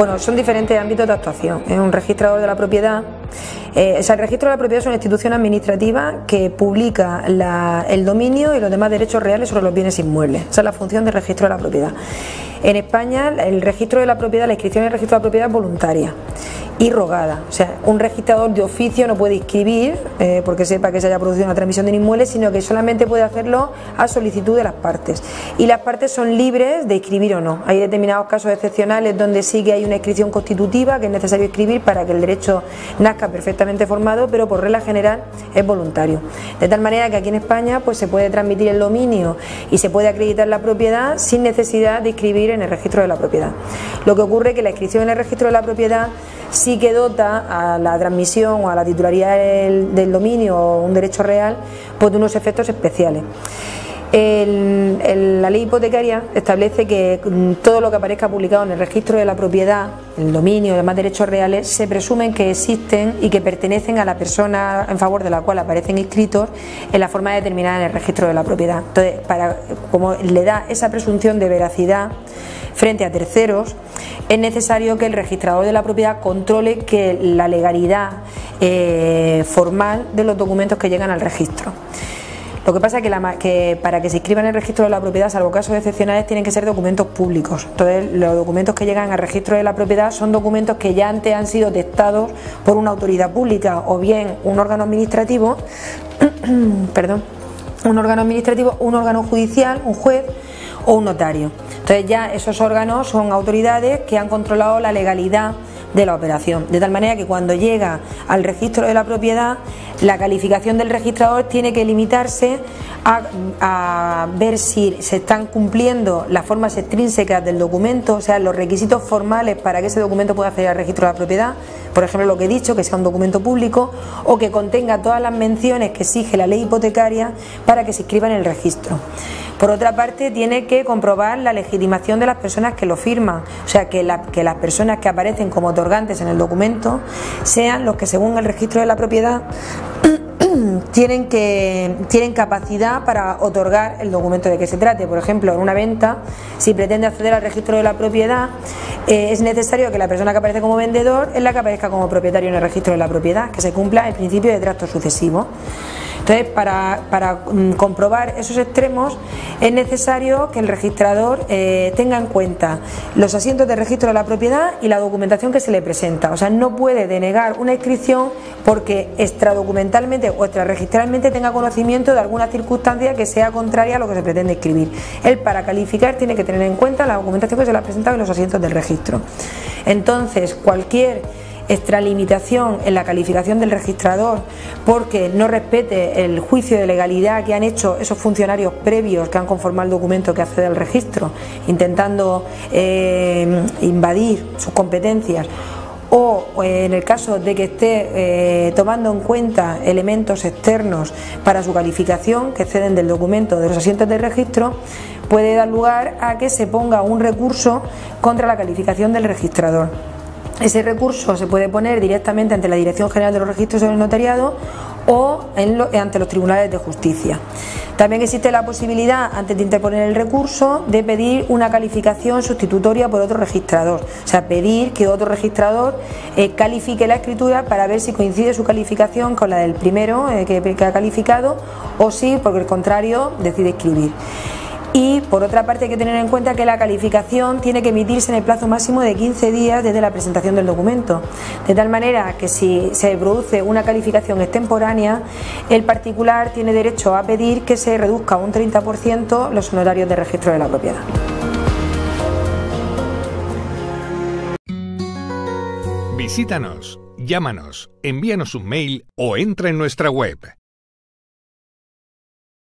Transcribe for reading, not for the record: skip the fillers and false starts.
Bueno, son diferentes ámbitos de actuación. Es un registrador de la propiedad. El registro de la propiedad es una institución administrativa que publica el dominio y los demás derechos reales sobre los bienes inmuebles. Esa es la función del registro de la propiedad. En España, el registro de la propiedad, la inscripción en el registro de la propiedad es voluntaria y rogada. O sea, un registrador de oficio no puede inscribir porque sepa que se haya producido una transmisión de un inmueble, sino que solamente puede hacerlo a solicitud de las partes. Y las partes son libres de inscribir o no. Hay determinados casos excepcionales donde sí que hay una inscripción constitutiva que es necesario inscribir para que el derecho nazca perfectamente formado, pero por regla general es voluntario. De tal manera que aquí en España pues se puede transmitir el dominio y se puede acreditar la propiedad sin necesidad de inscribir en el registro de la propiedad. Lo que ocurre es que la inscripción en el registro de la propiedad sí que dota a la transmisión o a la titularidad del dominio o un derecho real pues de unos efectos especiales. La ley hipotecaria establece que todo lo que aparezca publicado en el registro de la propiedad, el dominio y demás derechos reales, se presumen que existen y que pertenecen a la persona en favor de la cual aparecen inscritos en la forma determinada en el registro de la propiedad. Entonces, como le da esa presunción de veracidad frente a terceros, es necesario que el registrador de la propiedad controle que la legalidad formal de los documentos que llegan al registro. Lo que pasa es que para que se inscriban en el registro de la propiedad, salvo casos excepcionales, tienen que ser documentos públicos. Entonces, los documentos que llegan al registro de la propiedad son documentos que ya antes han sido testados por una autoridad pública o bien un órgano administrativo, un órgano judicial, un juez o un notario. Entonces ya esos órganos son autoridades que han controlado la legalidad de la operación, de tal manera que cuando llega al registro de la propiedad, la calificación del registrador tiene que limitarse a ver si se están cumpliendo las formas extrínsecas del documento, o sea, los requisitos formales para que ese documento pueda acceder al registro de la propiedad, por ejemplo lo que he dicho, que sea un documento público o que contenga todas las menciones que exige la ley hipotecaria para que se inscriba en el registro. Por otra parte, tiene que comprobar la legitimación de las personas que lo firman, o sea, que las personas que aparecen como otorgantes en el documento sean los que, según el registro de la propiedad, tienen capacidad para otorgar el documento de que se trate. Por ejemplo, en una venta, si pretende acceder al registro de la propiedad, es necesario que la persona que aparece como vendedor es la que aparezca como propietario en el registro de la propiedad, que se cumpla el principio de tracto sucesivo. Entonces, para comprobar esos extremos es necesario que el registrador tenga en cuenta los asientos de registro de la propiedad y la documentación que se le presenta. O sea, no puede denegar una inscripción porque extradocumentalmente o extrarregistralmente tenga conocimiento de alguna circunstancia que sea contraria a lo que se pretende inscribir. Él, para calificar, tiene que tener en cuenta la documentación que se le ha presentado y los asientos del registro. Entonces, cualquier extralimitación en la calificación del registrador porque no respete el juicio de legalidad que han hecho esos funcionarios previos que han conformado el documento que accede al registro, intentando invadir sus competencias, o en el caso de que esté tomando en cuenta elementos externos para su calificación que exceden del documento de los asientos de registro, puede dar lugar a que se ponga un recurso contra la calificación del registrador. Ese recurso se puede poner directamente ante la Dirección General de los Registros del Notariado o ante los tribunales de justicia. También existe la posibilidad, antes de interponer el recurso, de pedir una calificación sustitutoria por otro registrador, o sea, pedir que otro registrador califique la escritura para ver si coincide su calificación con la del primero que ha calificado, o si, por el contrario, decide escribir. Y por otra parte hay que tener en cuenta que la calificación tiene que emitirse en el plazo máximo de 15 días desde la presentación del documento, de tal manera que si se produce una calificación extemporánea, el particular tiene derecho a pedir que se reduzca un 30% los honorarios de registro de la propiedad. Visítanos, llámanos, envíanos un mail o entra en nuestra web.